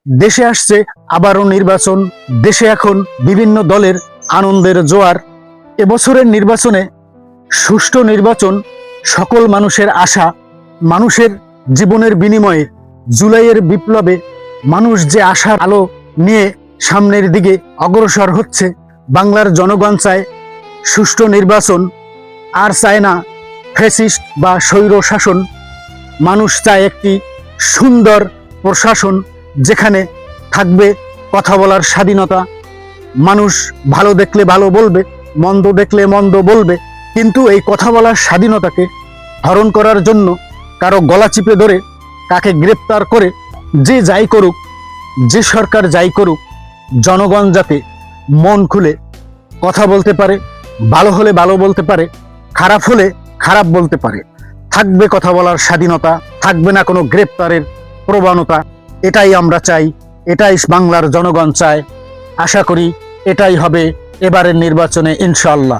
দেশে আসছে আবারও নির্বাচন। দেশে এখন বিভিন্ন দলের আনন্দের জোয়ার। এবছরের নির্বাচনে সুষ্ঠু নির্বাচন সকল মানুষের আশা। মানুষের জীবনের বিনিময়ে জুলাইয়ের বিপ্লবে মানুষ যে আশার আলো নিয়ে সামনের দিকে অগ্রসর হচ্ছে, বাংলার জনগণ চায় সুষ্ঠু নির্বাচন, আর চায় না ফ্যাসিস্ট বা স্বৈর শাসন। মানুষ চায় একটি সুন্দর প্রশাসন, যেখানে থাকবে কথা বলার স্বাধীনতা। মানুষ ভালো দেখলে ভালো বলবে, মন্দ দেখলে মন্দ বলবে, কিন্তু এই কথা বলার স্বাধীনতাকে হরণ করার জন্য কারো গলা চিপে ধরে, কাকে গ্রেপ্তার করে যে যাই করুক, যে সরকার যাই করুক, জনগণ যাতে মন খুলে কথা বলতে পারে, ভালো হলে ভালো বলতে পারে, খারাপ হলে খারাপ বলতে পারে। থাকবে কথা বলার স্বাধীনতা, থাকবে না কোনো গ্রেপ্তারের প্রবণতা। এটাই আমরা চাই, এটাই বাংলার জনগণ চায়। আশা করি এটাই হবে এবারের নির্বাচনে, ইনশাআল্লাহ।